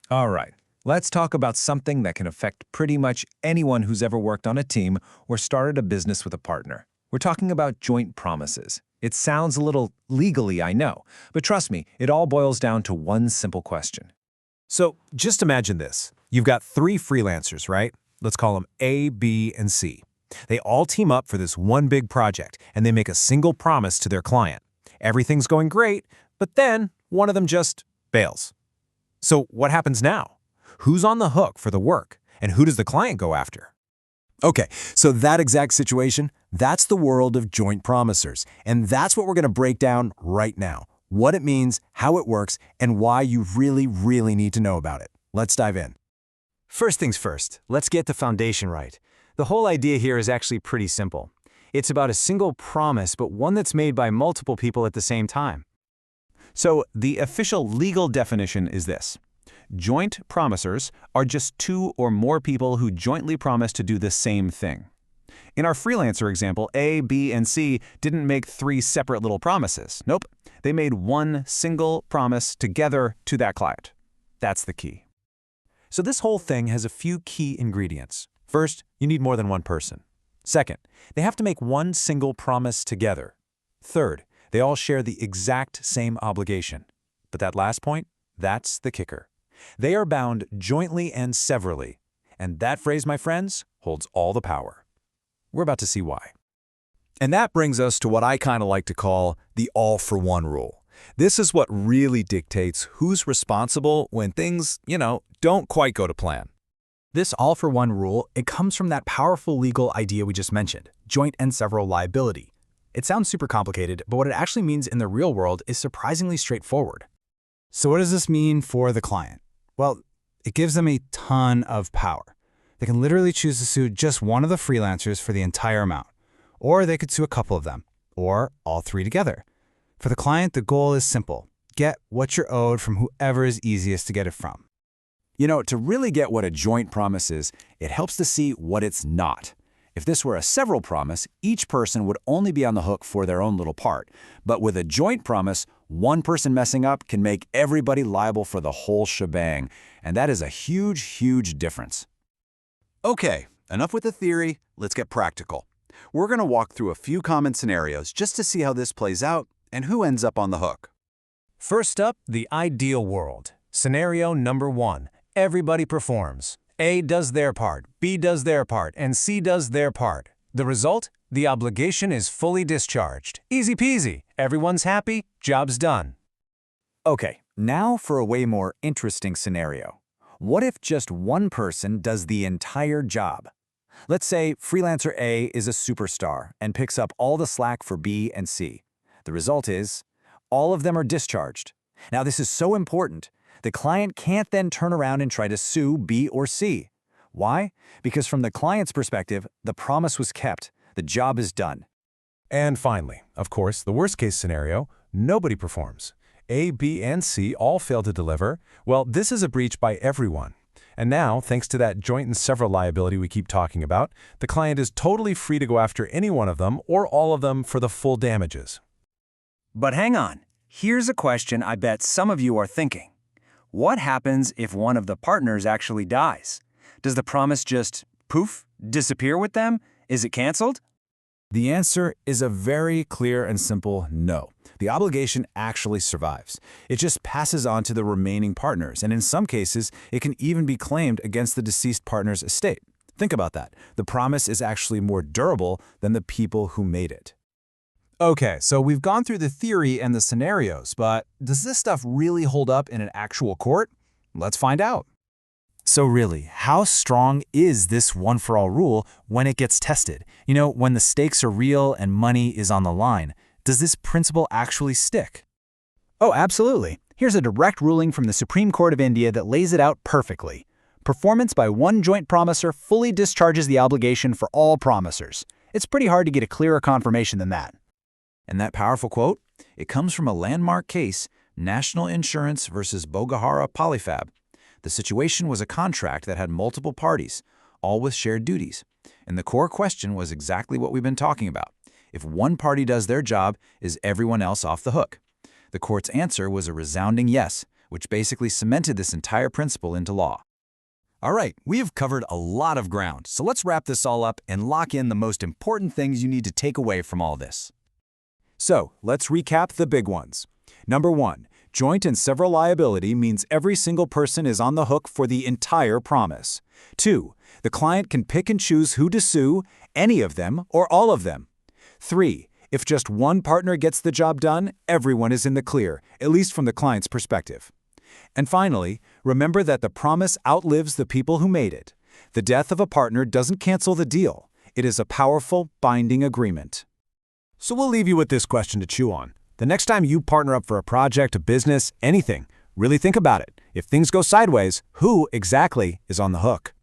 All right, let's talk about something that can affect pretty much anyone who's ever worked on a team or started a business with a partner. We're talking about joint promises. It sounds a little legally, I know, but trust me, it all boils down to one simple question. So just imagine this. You've got three freelancers, right? Let's call them A, B, and C. They all team up for this one big project, and they make a single promise to their client. Everything's going great, but then one of them just bails. So what happens now? Who's on the hook for the work, and who does the client go after? Okay, so that exact situation, that's the world of joint promisors, and that's what we're going to break down right now. What it means, how it works, and why you really need to know about it. Let's dive in. First things first, let's get the foundation right. The whole idea here is actually pretty simple. It's about a single promise, but one that's made by multiple people at the same time. So the official legal definition is this. Joint promisors are just two or more people who jointly promise to do the same thing. In our freelancer example, A, B, and C didn't make three separate little promises. Nope, they made one single promise together to that client. That's the key. So this whole thing has a few key ingredients. First, you need more than one person. Second, they have to make one single promise together. Third, they all share the exact same obligation. But that last point, that's the kicker. They are bound jointly and severally. And that phrase, my friends, holds all the power. We're about to see why. And that brings us to what I kind of like to call the all-for-one rule. This is what really dictates who's responsible when things, don't quite go to plan. This all-for-one rule, it comes from that powerful legal idea we just mentioned, joint and several liability. It sounds super complicated, but what it actually means in the real world is surprisingly straightforward. So what does this mean for the client? Well, it gives them a ton of power. They can literally choose to sue just one of the freelancers for the entire amount, or they could sue a couple of them, or all three together. For the client, the goal is simple. Get what you're owed from whoever is easiest to get it from. To really get what a joint promise is, it helps to see what it's not. If this were a several promise, each person would only be on the hook for their own little part. But with a joint promise, one person messing up can make everybody liable for the whole shebang. And that is a huge difference. Okay, enough with the theory, let's get practical. We're going to walk through a few common scenarios just to see how this plays out and who ends up on the hook. First up, the ideal world. Scenario number 1. Everybody performs. A does their part, B does their part, and C does their part. The result? The obligation is fully discharged. Easy peasy. Everyone's happy, job's done. Okay, now for a way more interesting scenario. What if just one person does the entire job? Let's say freelancer A is a superstar and picks up all the slack for B and C. The result is, all of them are discharged. Now this is so important. The client can't then turn around and try to sue B or C. Why? Because from the client's perspective, the promise was kept. The job is done. And finally, of course, the worst-case scenario, nobody performs. A, B, and C all fail to deliver. Well, this is a breach by everyone. And now, thanks to that joint and several liability we keep talking about, the client is totally free to go after any one of them or all of them for the full damages. But hang on. Here's a question I bet some of you are thinking. What happens if one of the partners actually dies? Does the promise just, poof, disappear with them? Is it canceled? The answer is a very clear and simple no. The obligation actually survives. It just passes on to the remaining partners, and in some cases, it can even be claimed against the deceased partner's estate. Think about that. The promise is actually more durable than the people who made it. Okay, so we've gone through the theory and the scenarios, but does this stuff really hold up in an actual court? Let's find out. So really, how strong is this one-for-all rule when it gets tested? When the stakes are real and money is on the line, does this principle actually stick? Oh, absolutely. Here's a direct ruling from the Supreme Court of India that lays it out perfectly. Performance by one joint promisor fully discharges the obligation for all promisors. It's pretty hard to get a clearer confirmation than that. And that powerful quote? It comes from a landmark case, National Insurance versus Boghara Polyfab. The situation was a contract that had multiple parties, all with shared duties. And the core question was exactly what we've been talking about. If one party does their job, is everyone else off the hook? The court's answer was a resounding yes, which basically cemented this entire principle into law. All right, we have covered a lot of ground, so let's wrap this all up and lock in the most important things you need to take away from all this. So, let's recap the big ones. Number 1, joint and several liability means every single person is on the hook for the entire promise. 2, the client can pick and choose who to sue, any of them or all of them. 3, if just one partner gets the job done, everyone is in the clear, at least from the client's perspective. And finally, remember that the promise outlives the people who made it. The death of a partner doesn't cancel the deal. It is a powerful, binding agreement. So we'll leave you with this question to chew on. The next time you partner up for a project, a business, anything, really think about it. If things go sideways, who exactly is on the hook?